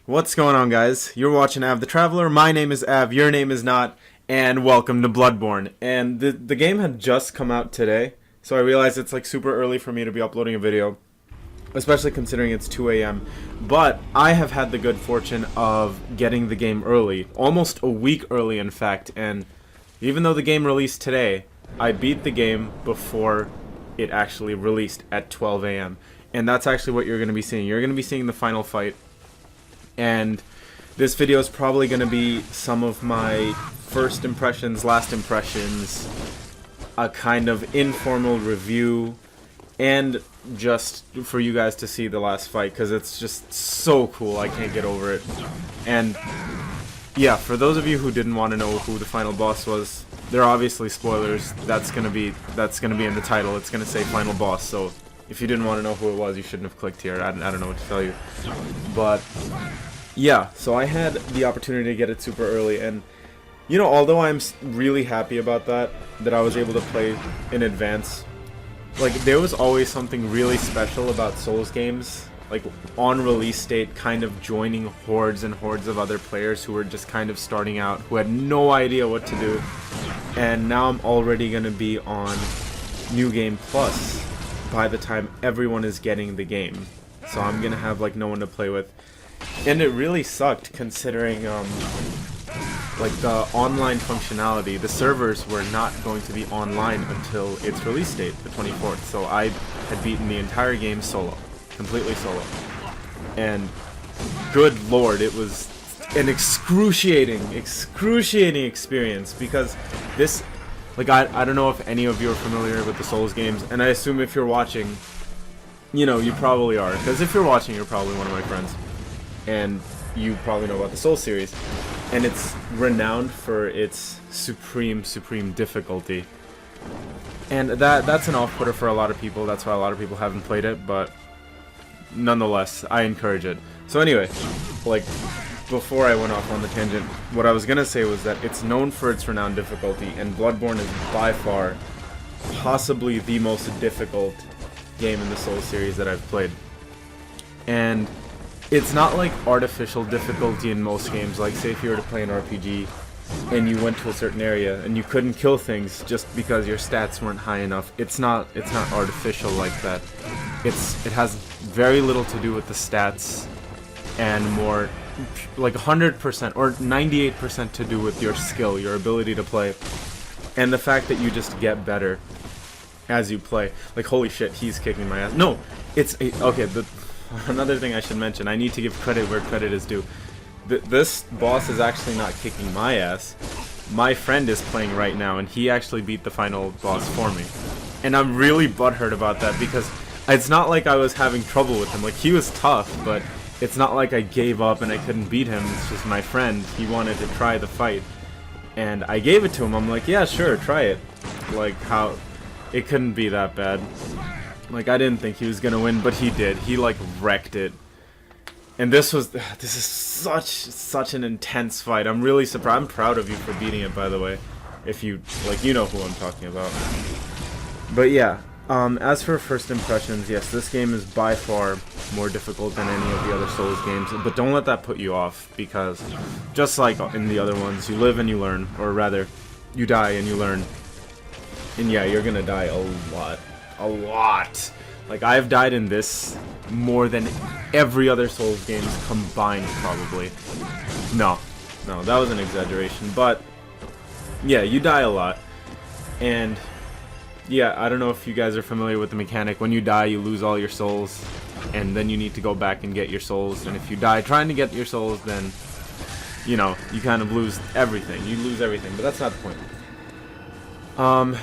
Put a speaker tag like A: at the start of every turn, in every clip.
A: What's going on, guys? You're watching Av the Traveler. My name is Av, your name is not, and welcome to Bloodborne. And the game had just come out today, so I realized it's like super early for me to be uploading a video, especially considering it's 2 a.m. But I have had the good fortune of getting the game early, almost a week early in fact, and even though the game released today, I beat the game before it actually released at 12 a.m. And that's actually what you're going to be seeing. You're going to be seeing the final fight. And this video is probably going to be some of my first impressions, last impressions, a kind of informal review, and just for you guys to see the last fight, because it's just so cool. I can't get over it. And yeah, for those of you who didn't want to know who the final boss was, there are obviously spoilers. That's gonna be in the title. It's gonna say final boss. So if you didn't want to know who it was, you shouldn't have clicked here. I don't know what to tell you. But yeah, so I had the opportunity to get it super early, and you know, although I'm really happy about that I was able to play in advance, like there was always something really special about Souls games, like on release date, kind of joining hordes and hordes of other players who were just kind of starting out, who had no idea what to do. And now I'm already gonna be on New Game Plus by the time everyone is getting the game, so I'm gonna have like no one to play with. And it really sucked considering like the online functionality. The servers were not going to be online until its release date, the 24th. So I had beaten the entire game solo, completely solo. And good lord, it was an excruciating experience, because this, like, I don't know if any of you are familiar with the Souls games, and I assume if you're watching, you know, you probably are, because if you're watching, you're probably one of my friends. And you probably know about the Souls series, and it's renowned for its supreme difficulty, and that's an off-putter for a lot of people. That's why a lot of people haven't played it, but nonetheless, I encourage it. So anyway, like, before I went off on the tangent, what I was gonna say was that it's known for its renowned difficulty, and Bloodborne is by far possibly the most difficult game in the Souls series that I've played. And it's not like artificial difficulty in most games, like say if you were to play an RPG and you went to a certain area and you couldn't kill things just because your stats weren't high enough. It's not artificial like that. It has very little to do with the stats, and more like 100% or 98% to do with your skill, your ability to play, and the fact that you just get better as you play. Like, holy shit, he's kicking my ass. No, okay, another thing I should mention, I need to give credit where credit is due. This boss is actually not kicking my ass. My friend is playing right now, and he actually beat the final boss for me. And I'm really butthurt about that, because it's not like I was having trouble with him. Like, he was tough, but it's not like I gave up and I couldn't beat him. It's just my friend, he wanted to try the fight. And I gave it to him. I'm like, yeah, sure, try it. Like, how it couldn't be that bad. Like, I didn't think he was gonna win, but he did. He like wrecked it. And this is such an intense fight. I'm really surprised. I'm proud of you for beating it, by the way. If you, like, you know who I'm talking about. But yeah, as for first impressions, yes, this game is by far more difficult than any of the other Souls games, but don't let that put you off, because just like in the other ones, you live and you learn, or rather, you die and you learn. And yeah, you're gonna die a lot. A lot. Like, I've died in this more than every other Souls games combined, probably. No, that was an exaggeration, but yeah, you die a lot. And yeah, I don't know if you guys are familiar with the mechanic. When you die, you lose all your souls, and then you need to go back and get your souls. And if you die trying to get your souls, then, you know, you kind of lose everything. You lose everything, but that's not the point.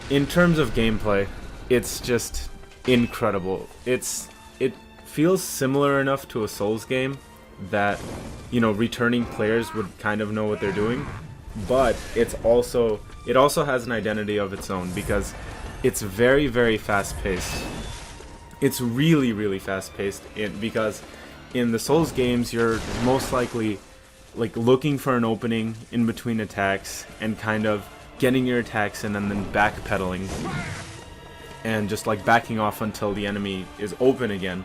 A: In terms of gameplay, it's just incredible. It feels similar enough to a Souls game that, you know, returning players would kind of know what they're doing, but it also has an identity of its own, because it's very fast paced. It's really fast paced, because in the Souls games you're most likely like looking for an opening in between attacks and kind of getting your attacks in, and then backpedaling and just like backing off until the enemy is open again.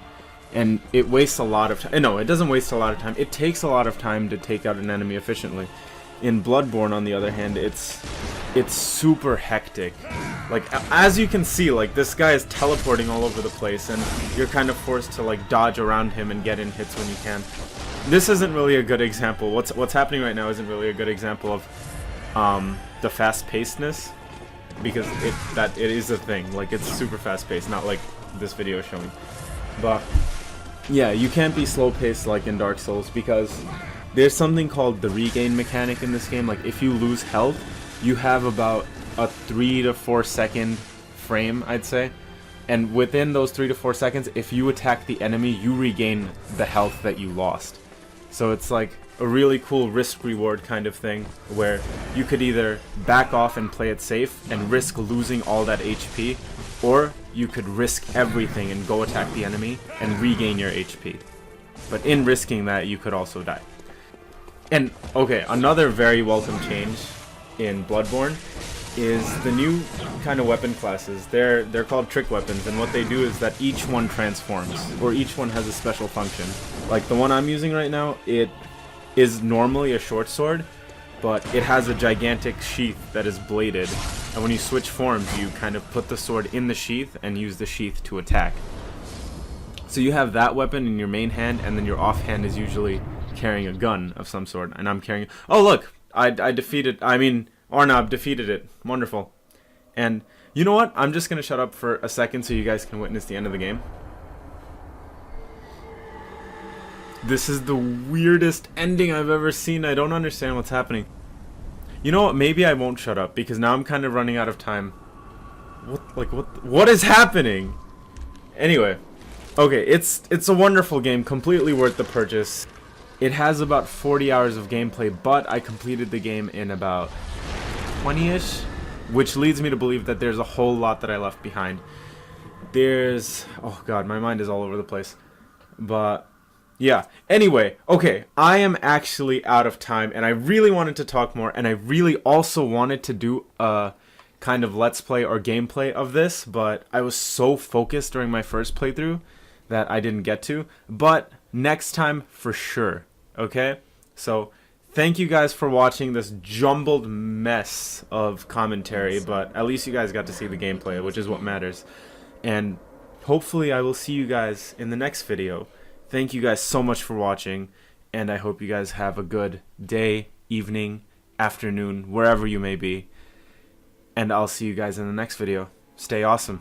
A: and it wastes a lot of time. No, it doesn't waste a lot of time. It takes a lot of time to take out an enemy efficiently. In Bloodborne, on the other hand, it's super hectic. Like, as you can see, like, this guy is teleporting all over the place, and you're kind of forced to, like, dodge around him and get in hits when you can. This isn't really a good example. What's happening right now isn't really a good example of the fast-pacedness, because it is a thing. Like, it's super fast-paced, not like this video is showing. But yeah, you can't be slow-paced like in Dark Souls, because there's something called the regain mechanic in this game. Like, if you lose health, you have about a 3 to 4 second frame, I'd say. And within those 3 to 4 seconds, if you attack the enemy, you regain the health that you lost. So it's like a really cool risk-reward kind of thing, where you could either back off and play it safe and risk losing all that HP, or you could risk everything and go attack the enemy and regain your HP. But in risking that, you could also die. And, okay, another very welcome change in Bloodborne is the new kind of weapon classes. They're called trick weapons, and what they do is that each one transforms, or each one has a special function. Like the one I'm using right now, it is normally a short sword, but it has a gigantic sheath that is bladed, and when you switch forms, you kind of put the sword in the sheath and use the sheath to attack. So you have that weapon in your main hand, and then your offhand is usually carrying a gun of some sort, and I'm carrying... Oh, look! Arnab defeated it. Wonderful. And you know what? I'm just going to shut up for a second so you guys can witness the end of the game. This is the weirdest ending I've ever seen. I don't understand what's happening. You know what? Maybe I won't shut up, because now I'm kind of running out of time. What is happening? Anyway. Okay, it's a wonderful game. Completely worth the purchase. It has about 40 hours of gameplay, but I completed the game in about 20-ish, which leads me to believe that there's a whole lot that I left behind. Oh god, my mind is all over the place. But yeah, anyway, okay, I am actually out of time, and I really wanted to talk more, and I really also wanted to do a kind of let's play or gameplay of this, but I was so focused during my first playthrough that I didn't get to. But next time for sure. Okay, so thank you guys for watching this jumbled mess of commentary, but at least you guys got to see the gameplay, which is what matters. And hopefully I will see you guys in the next video. Thank you guys so much for watching, and I hope you guys have a good day, evening, afternoon, wherever you may be. And I'll see you guys in the next video. Stay awesome.